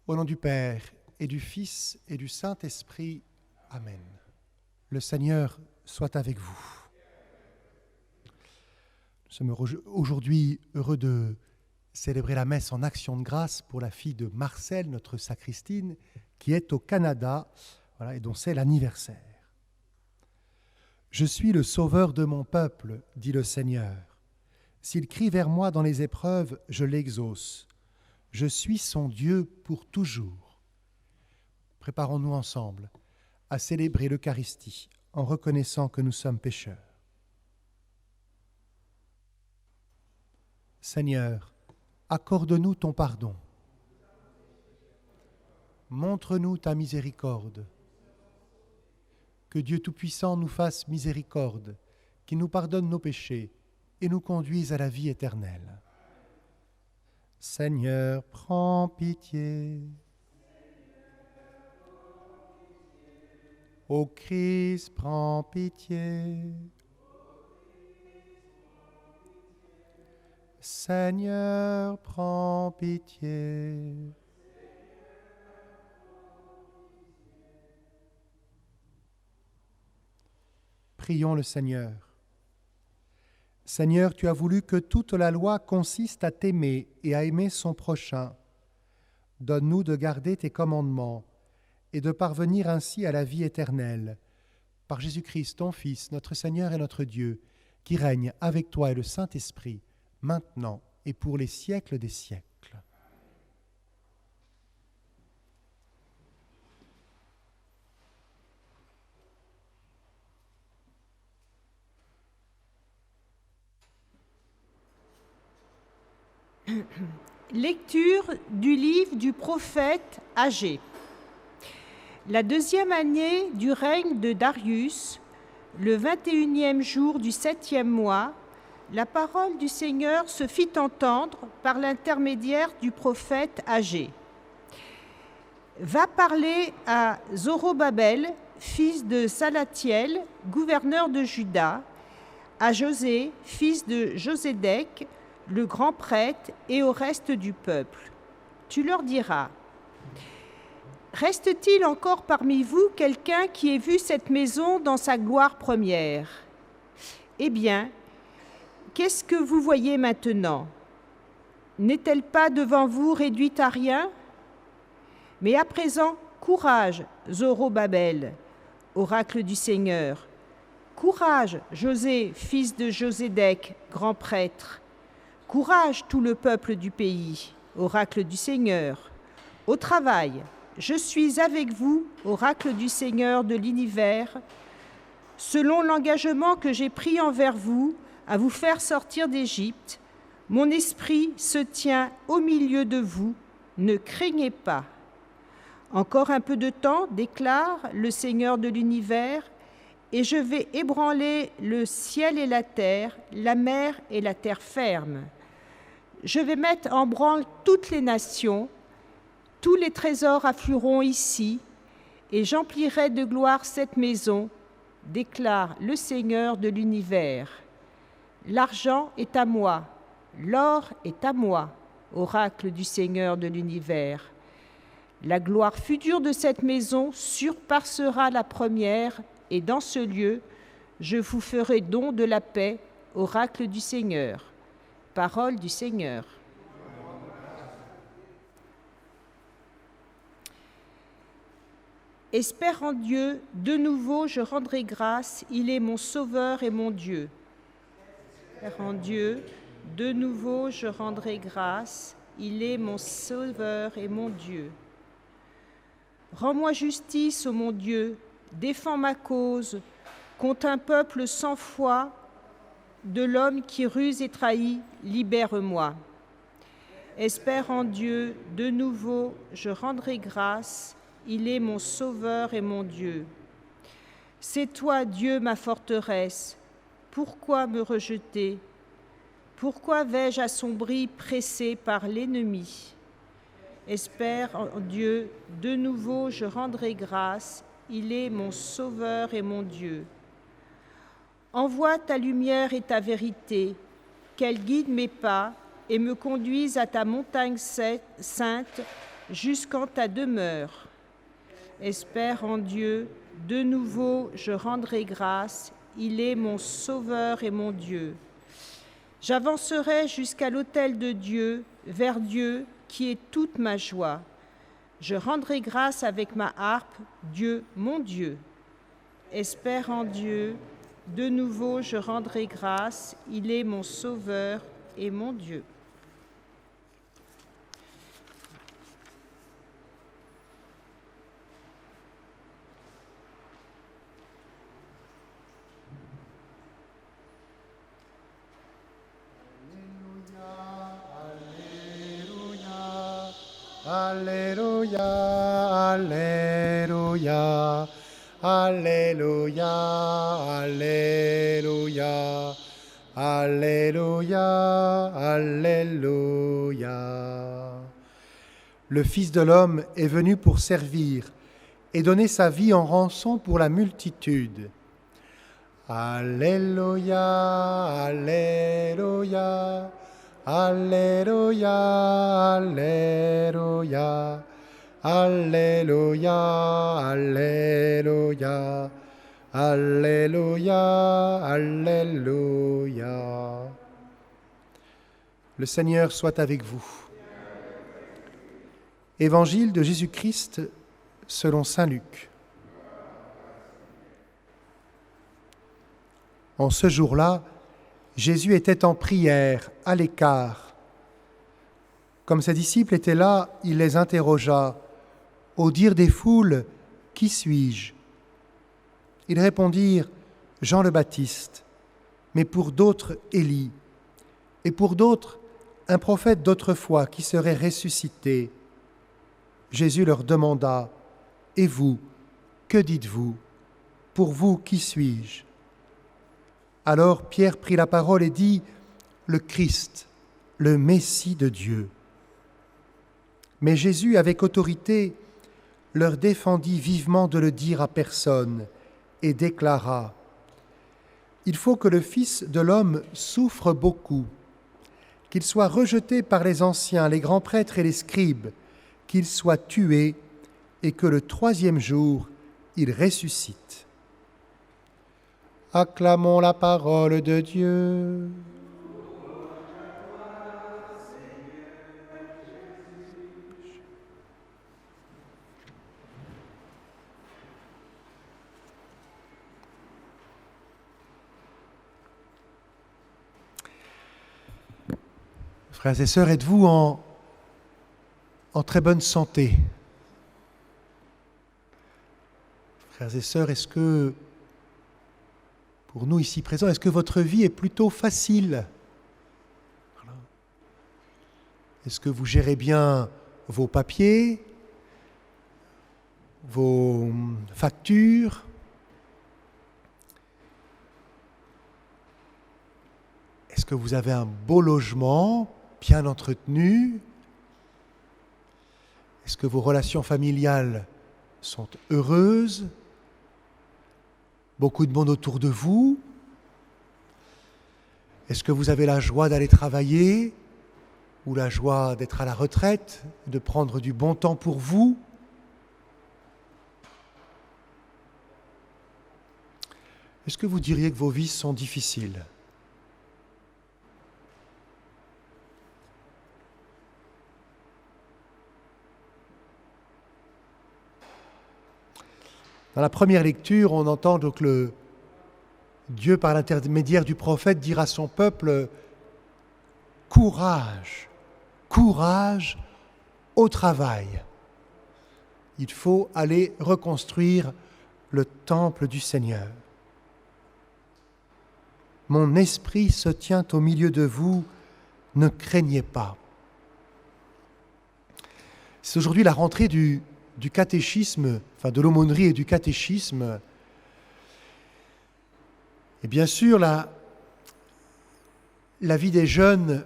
Au nom du Père et du Fils et du Saint-Esprit. Amen. Le Seigneur soit avec vous. Nous sommes aujourd'hui heureux de célébrer la messe en action de grâce pour la fille de Marcel, notre sacristine, qui est au Canada, et dont c'est l'anniversaire. Je suis le sauveur de mon peuple, dit le Seigneur. S'il crie vers moi dans les épreuves, je l'exauce. Je suis son Dieu pour toujours. Préparons-nous ensemble à célébrer l'Eucharistie en reconnaissant que nous sommes pécheurs. Seigneur, accorde-nous ton pardon. Montre-nous ta miséricorde. Que Dieu Tout-Puissant nous fasse miséricorde, qu'il nous pardonne nos péchés et nous conduise à la vie éternelle. Seigneur, prends pitié. Ô Christ, prends pitié. Seigneur, prends pitié. Prions le Seigneur. Seigneur, tu as voulu que toute la loi consiste à t'aimer et à aimer son prochain. Donne-nous de garder tes commandements et de parvenir ainsi à la vie éternelle. Par Jésus-Christ, ton Fils, notre Seigneur et notre Dieu, qui règne avec toi et le Saint-Esprit, maintenant et pour les siècles des siècles. Lecture du livre du prophète Agée. La 2e année du règne de Darius, le 21e jour du 7e mois, la parole du Seigneur se fit entendre par l'intermédiaire du prophète Agée. Va parler à Zorobabel, fils de Salatiel, gouverneur de Juda, à José, fils de Josédek, le grand prêtre, et au reste du peuple. Tu leur diras: reste-t-il encore parmi vous quelqu'un qui ait vu cette maison dans sa gloire première? Eh bien, qu'est-ce que vous voyez maintenant? N'est-elle pas devant vous réduite à rien? Mais à présent, courage, Zorobabel, oracle du Seigneur. Courage, José, fils de Josédek, grand prêtre. Courage, tout le peuple du pays, oracle du Seigneur. Au travail, je suis avec vous, oracle du Seigneur de l'univers, selon l'engagement que j'ai pris envers vous, à vous faire sortir d'Égypte. Mon esprit se tient au milieu de vous, ne craignez pas. Encore un peu de temps, déclare le Seigneur de l'univers, et je vais ébranler le ciel et la mer et la terre ferme. Je vais mettre en branle toutes les nations, tous les trésors afflueront ici, et j'emplirai de gloire cette maison, déclare le Seigneur de l'univers. L'argent est à moi, l'or est à moi, oracle du Seigneur de l'univers. La gloire future de cette maison surpassera la première, et dans ce lieu, je vous ferai don de la paix, oracle du Seigneur. Parole du Seigneur. Espère en Dieu, de nouveau je rendrai grâce, il est mon sauveur et mon Dieu. Espère en Dieu, de nouveau je rendrai grâce, il est mon sauveur et mon Dieu. Rends-moi justice, ô mon Dieu, défends ma cause contre un peuple sans foi, de l'homme qui ruse et trahit, libère-moi. Espère en Dieu, de nouveau je rendrai grâce, il est mon sauveur et mon Dieu. C'est toi, Dieu, ma forteresse. Pourquoi me rejeter? Pourquoi vais-je assombri, pressé par l'ennemi? Espère en Dieu, de nouveau je rendrai grâce, il est mon sauveur et mon Dieu. Envoie ta lumière et ta vérité, qu'elle guide mes pas et me conduise à ta montagne sainte, jusqu'en ta demeure. Espère en Dieu, de nouveau je rendrai grâce, il est mon Sauveur et mon Dieu. J'avancerai jusqu'à l'autel de Dieu, vers Dieu qui est toute ma joie. Je rendrai grâce avec ma harpe, Dieu, mon Dieu. Espère en Dieu, de nouveau je rendrai grâce, il est mon Sauveur et mon Dieu. Alléluia, Alléluia, Alléluia, Alléluia, Alléluia, Alléluia. Le Fils de l'homme est venu pour servir et donner sa vie en rançon pour la multitude. Alléluia, Alléluia, Alléluia, Alléluia, Alléluia, Alléluia, Alléluia, Alléluia. Le Seigneur soit avec vous. Évangile de Jésus-Christ selon saint Luc. En ce jour-là, Jésus était en prière, à l'écart. Comme ses disciples étaient là, il les interrogea. Au dire des foules, « Qui suis-je » Ils répondirent, « Jean le Baptiste », mais pour d'autres, Élie, et pour d'autres, un prophète d'autrefois qui serait ressuscité. Jésus leur demanda, « Et vous, que dites-vous ? Pour vous, qui suis-je » Alors Pierre prit la parole et dit, « Le Christ, le Messie de Dieu. » Mais Jésus, avec autorité, leur défendit vivement de le dire à personne et déclara, « Il faut que le Fils de l'homme souffre beaucoup, qu'il soit rejeté par les anciens, les grands prêtres et les scribes, qu'il soit tué et que le troisième jour, il ressuscite. » Acclamons la parole de Dieu. Frères et sœurs, êtes-vous en très bonne santé? Frères et sœurs, est-ce que pour nous ici présents, est-ce que votre vie est plutôt facile? Est-ce que vous gérez bien vos papiers, vos factures? Est-ce que vous avez un beau logement, bien entretenu? Est-ce que vos relations familiales sont heureuses? Beaucoup de monde autour de vous? Est-ce que vous avez la joie d'aller travailler ou la joie d'être à la retraite, de prendre du bon temps pour vous? Est-ce que vous diriez que vos vies sont difficiles? Dans la première lecture, on entend donc Dieu, par l'intermédiaire du prophète, dire à son peuple « Courage, courage au travail ». Il faut aller reconstruire le temple du Seigneur. « Mon esprit se tient au milieu de vous, ne craignez pas ». C'est aujourd'hui la rentrée du catéchisme, enfin de l'aumônerie et du catéchisme. Et bien sûr, la vie des jeunes,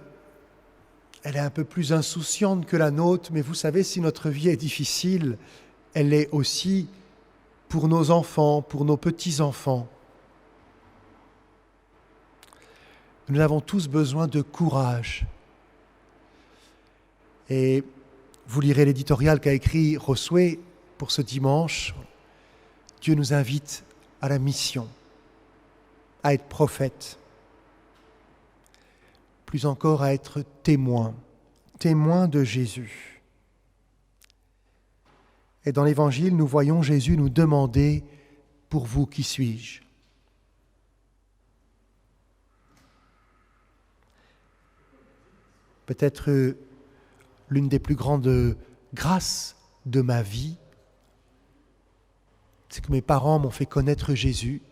elle est un peu plus insouciante que la nôtre, mais vous savez, si notre vie est difficile, elle l'est aussi pour nos enfants, pour nos petits-enfants. Nous avons tous besoin de courage. Et Vous lirez l'éditorial qu'a écrit Josué pour ce dimanche. Dieu nous invite à la mission, à être prophète, plus encore à être témoin de Jésus. Et dans l'Évangile, nous voyons Jésus nous demander « Pour vous, qui suis-je » Peut-être l'une des plus grandes grâces de ma vie, c'est que mes parents m'ont fait connaître Jésus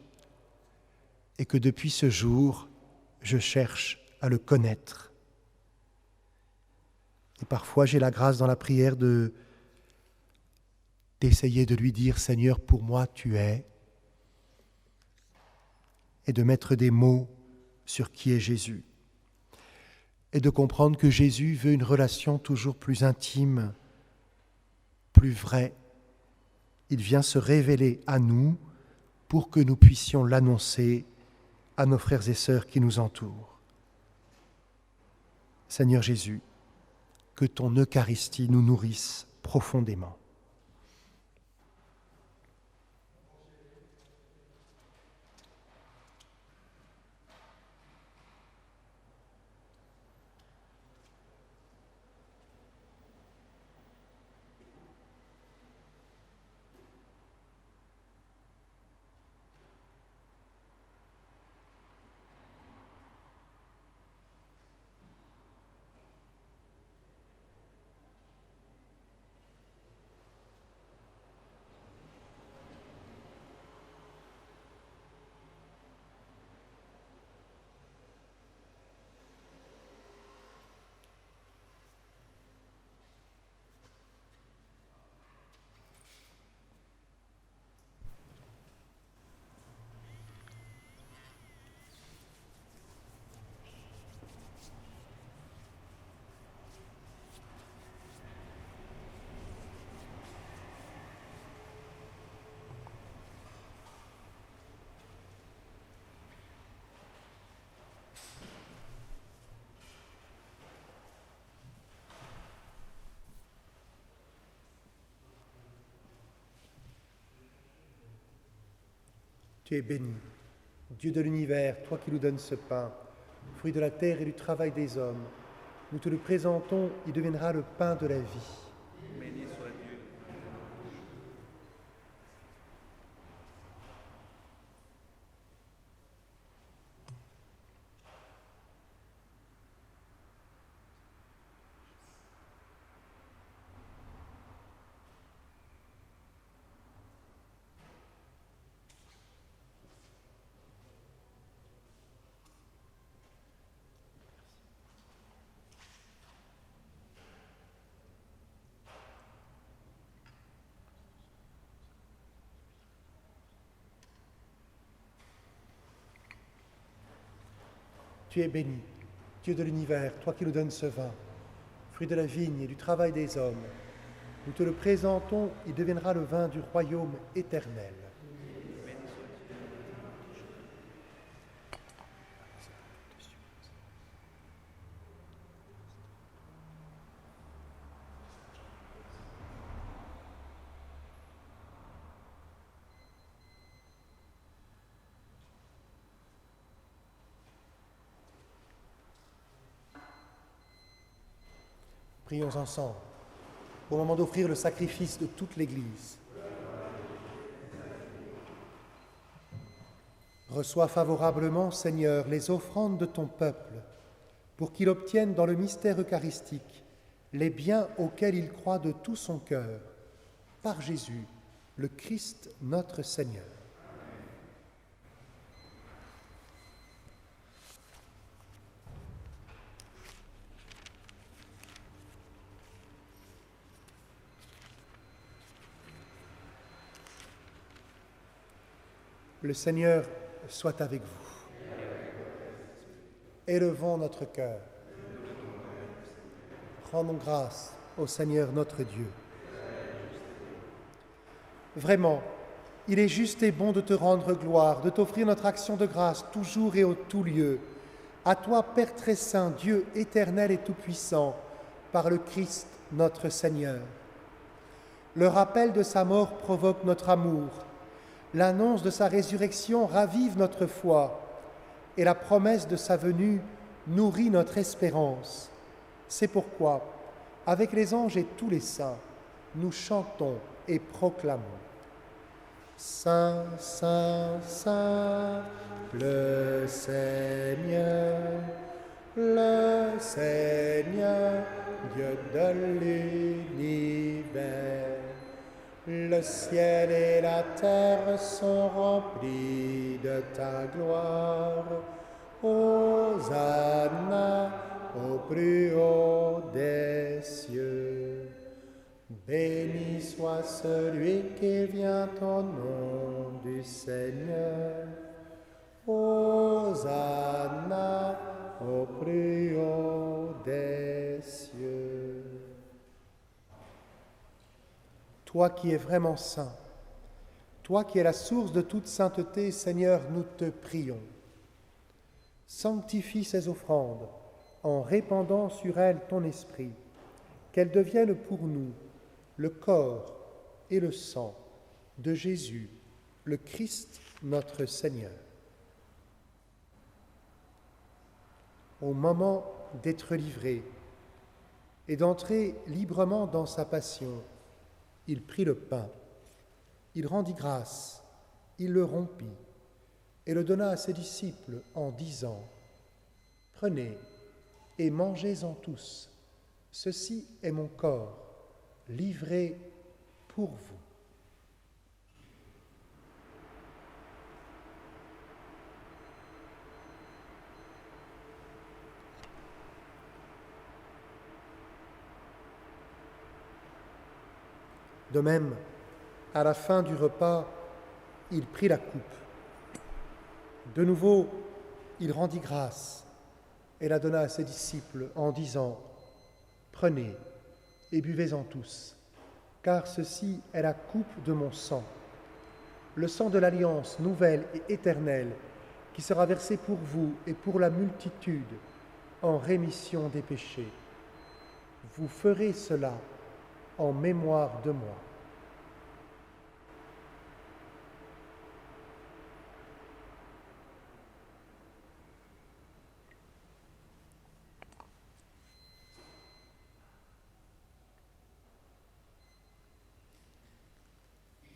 et que depuis ce jour, je cherche à le connaître. Et parfois, j'ai la grâce dans la prière d'essayer de lui dire « Seigneur, pour moi, tu es » et de mettre des mots sur qui est Jésus. Et de comprendre que Jésus veut une relation toujours plus intime, plus vraie. Il vient se révéler à nous pour que nous puissions l'annoncer à nos frères et sœurs qui nous entourent. Seigneur Jésus, que ton Eucharistie nous nourrisse profondément. Tu es béni, Dieu de l'univers, toi qui nous donnes ce pain, fruit de la terre et du travail des hommes. Nous te le présentons, il deviendra le pain de la vie. Béni soit Dieu. Tu es béni, Dieu de l'univers, toi qui nous donnes ce vin, fruit de la vigne et du travail des hommes. Nous te le présentons, il deviendra le vin du royaume éternel. Prions ensemble, au moment d'offrir le sacrifice de toute l'Église. Reçois favorablement, Seigneur, les offrandes de ton peuple, pour qu'il obtienne dans le mystère eucharistique les biens auxquels il croit de tout son cœur, par Jésus, le Christ notre Seigneur. Le Seigneur soit avec vous. Élevons notre cœur. Rendons grâce au Seigneur notre Dieu. Vraiment, il est juste et bon de te rendre gloire, de t'offrir notre action de grâce toujours et en tout lieu. À toi, Père très saint, Dieu éternel et tout-puissant, par le Christ, notre Seigneur. Le rappel de sa mort provoque notre amour, l'annonce de sa résurrection ravive notre foi, et la promesse de sa venue nourrit notre espérance. C'est pourquoi, avec les anges et tous les saints, nous chantons et proclamons. Saint, Saint, Saint, le Seigneur, Dieu de l'univers. Le ciel et la terre sont remplis de ta gloire. Hosanna au plus haut des cieux. Béni soit celui qui vient au nom du Seigneur. Hosanna au plus haut des cieux. Toi qui es vraiment saint, toi qui es la source de toute sainteté, Seigneur, nous te prions. Sanctifie ces offrandes en répandant sur elles ton esprit, qu'elles deviennent pour nous le corps et le sang de Jésus, le Christ notre Seigneur. Au moment d'être livré et d'entrer librement dans sa passion, il prit le pain, il rendit grâce, il le rompit et le donna à ses disciples en disant : « Prenez et mangez-en tous, ceci est mon corps, livré pour vous. » De même, à la fin du repas, il prit la coupe. De nouveau, il rendit grâce et la donna à ses disciples en disant : « Prenez et buvez-en tous, car ceci est la coupe de mon sang, le sang de l'alliance nouvelle et éternelle qui sera versé pour vous et pour la multitude en rémission des péchés. Vous ferez cela en mémoire de moi. »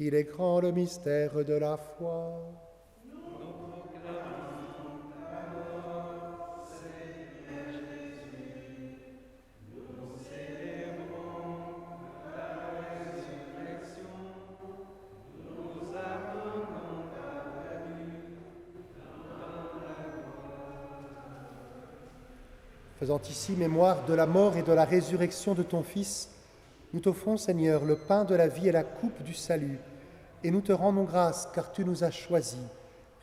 Il est grand le mystère de la foi. Nous proclamons ta mort, Seigneur Jésus. Nous célébrons ta résurrection. Nous attendons ta venue dans la gloire. Faisant ici mémoire de la mort et de la résurrection de ton Fils, nous t'offrons, Seigneur, le pain de la vie et la coupe du salut, et nous te rendons grâce car tu nous as choisis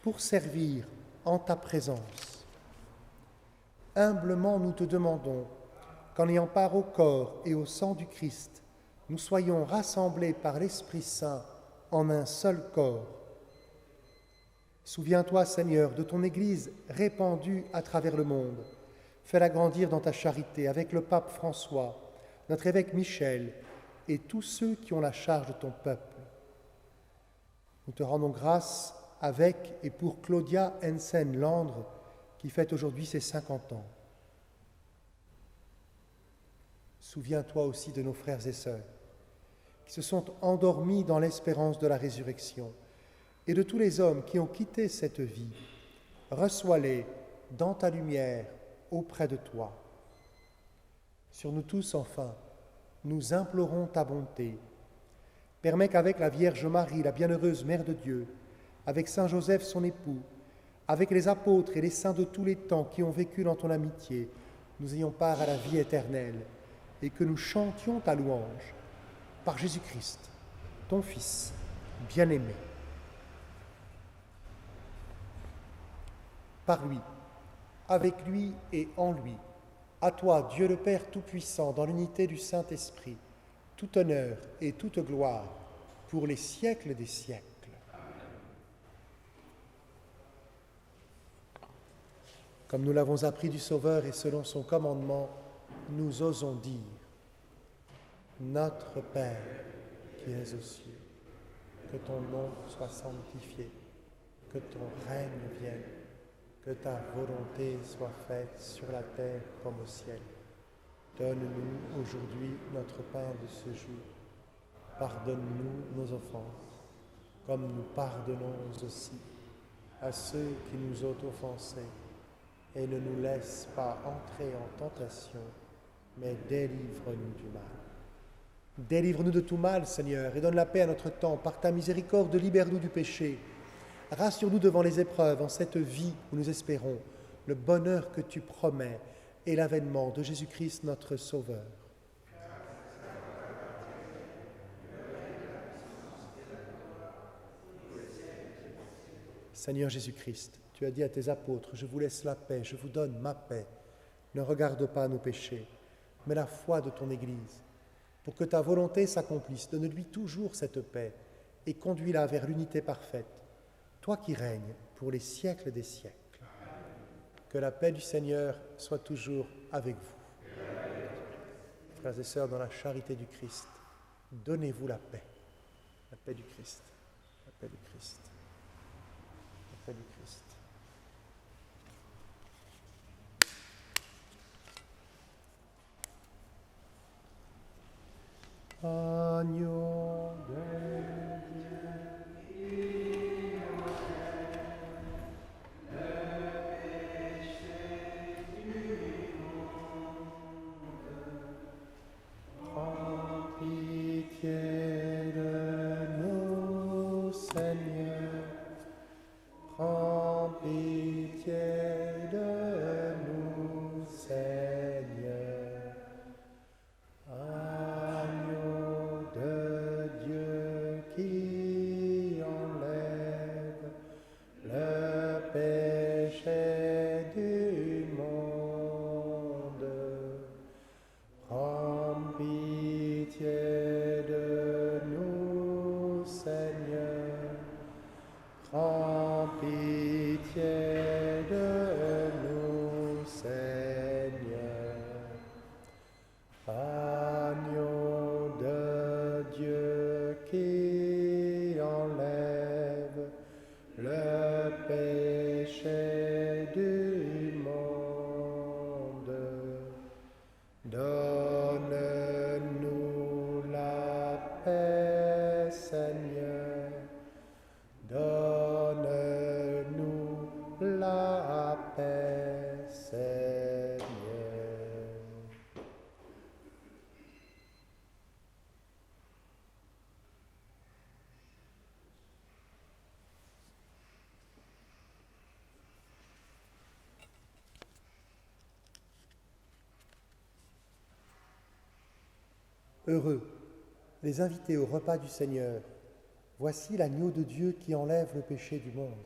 pour servir en ta présence. Humblement, nous te demandons qu'en ayant part au corps et au sang du Christ, nous soyons rassemblés par l'Esprit Saint en un seul corps. Souviens-toi, Seigneur, de ton Église répandue à travers le monde. Fais-la grandir dans ta charité avec le pape François, notre évêque Michel et tous ceux qui ont la charge de ton peuple. Nous te rendons grâce avec et pour Claudia Hensen-Landre, qui fête aujourd'hui ses 50 ans. Souviens-toi aussi de nos frères et sœurs qui se sont endormis dans l'espérance de la résurrection et de tous les hommes qui ont quitté cette vie. Reçois-les dans ta lumière auprès de toi. Sur nous tous, enfin, nous implorons ta bonté. Permets qu'avec la Vierge Marie, la bienheureuse Mère de Dieu, avec Saint Joseph, son époux, avec les apôtres et les saints de tous les temps qui ont vécu dans ton amitié, nous ayons part à la vie éternelle et que nous chantions ta louange. Par Jésus-Christ, ton Fils, bien-aimé. Par lui, avec lui et en lui, à toi, Dieu le Père Tout-Puissant, dans l'unité du Saint-Esprit, tout honneur et toute gloire pour les siècles des siècles. Comme nous l'avons appris du Sauveur et selon son commandement, nous osons dire : Notre Père qui es aux cieux, que ton nom soit sanctifié, que ton règne vienne, que ta volonté soit faite sur la terre comme au ciel. Donne-nous aujourd'hui notre pain de ce jour. Pardonne-nous nos offenses, comme nous pardonnons aussi à ceux qui nous ont offensés. Et ne nous laisse pas entrer en tentation, mais délivre-nous du mal. Délivre-nous de tout mal, Seigneur, et donne la paix à notre temps. Par ta miséricorde, libère-nous du péché. Rassure-nous devant les épreuves, en cette vie où nous espérons le bonheur que tu promets et l'avènement de Jésus-Christ, notre Sauveur. Seigneur Jésus-Christ, tu as dit à tes apôtres, je vous laisse la paix, je vous donne ma paix. Ne regarde pas nos péchés, mais la foi de ton Église. Pour que ta volonté s'accomplisse, donne-lui toujours cette paix et conduis-la vers l'unité parfaite, toi qui règnes pour les siècles des siècles. Que la paix du Seigneur soit toujours avec vous. Frères et sœurs, dans la charité du Christ, donnez-vous la paix du Christ, la paix du Christ. La paix du Christ. Agneau de Heureux les invités au repas du Seigneur. Voici l'agneau de Dieu qui enlève le péché du monde.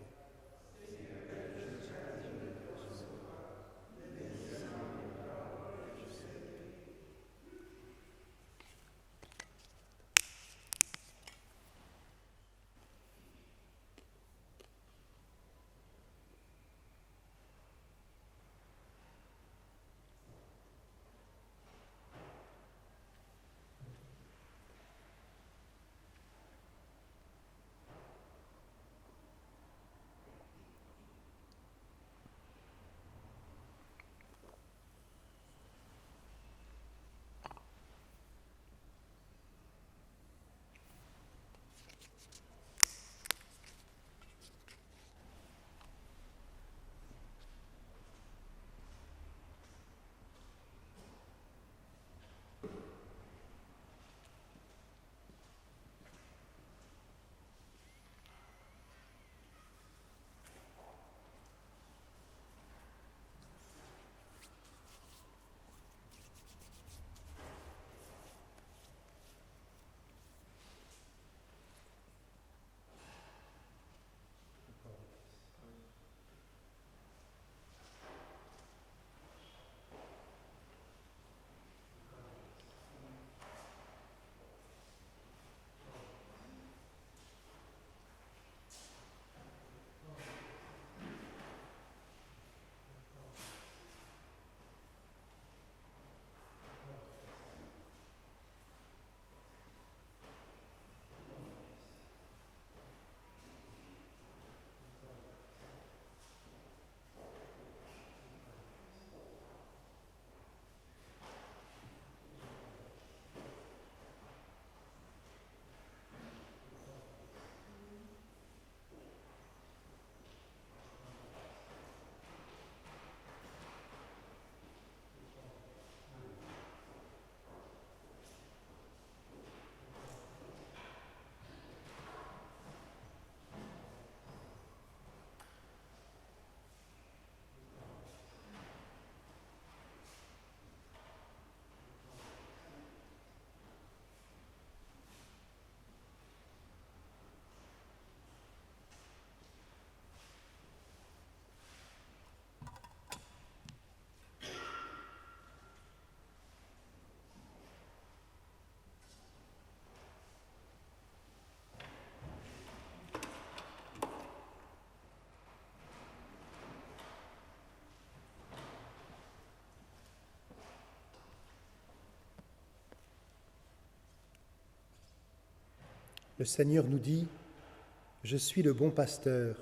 Le Seigneur nous dit, « Je suis le bon pasteur,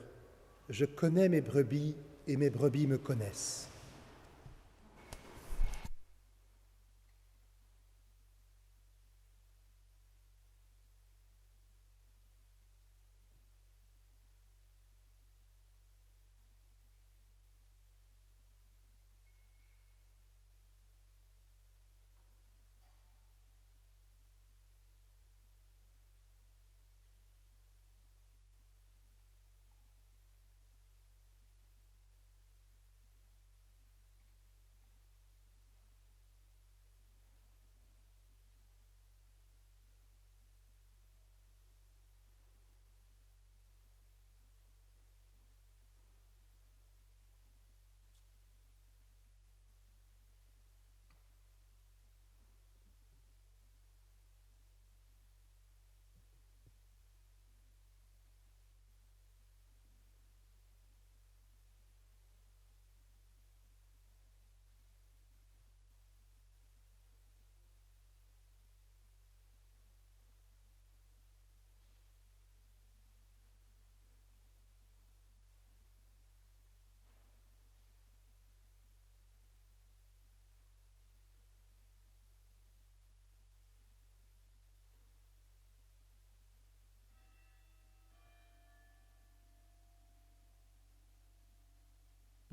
je connais mes brebis et mes brebis me connaissent. »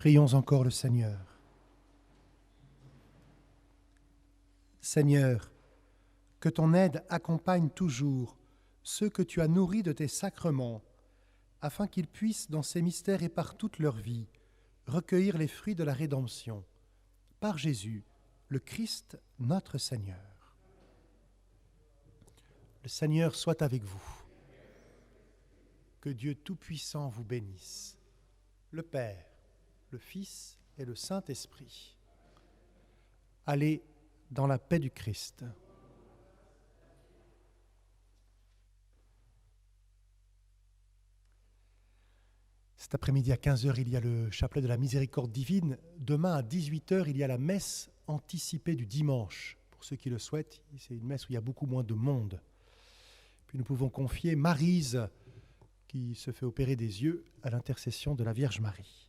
Prions encore le Seigneur. Seigneur, que ton aide accompagne toujours ceux que tu as nourris de tes sacrements, afin qu'ils puissent, dans ces mystères et par toute leur vie, recueillir les fruits de la rédemption. Par Jésus, le Christ, notre Seigneur. Le Seigneur soit avec vous. Que Dieu Tout-Puissant vous bénisse, le Père, le Fils et le Saint-Esprit. Allez dans la paix du Christ. Cet après-midi à 15h, il y a le chapelet de la miséricorde divine. Demain à 18h, il y a la messe anticipée du dimanche. Pour ceux qui le souhaitent, c'est une messe où il y a beaucoup moins de monde. Puis nous pouvons confier Maryse, qui se fait opérer des yeux, à l'intercession de la Vierge Marie.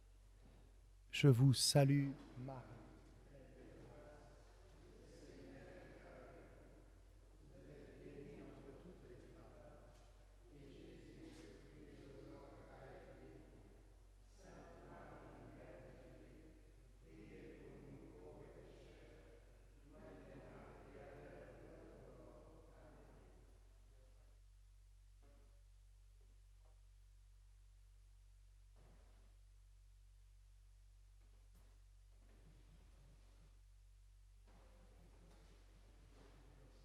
Je vous salue, Marie.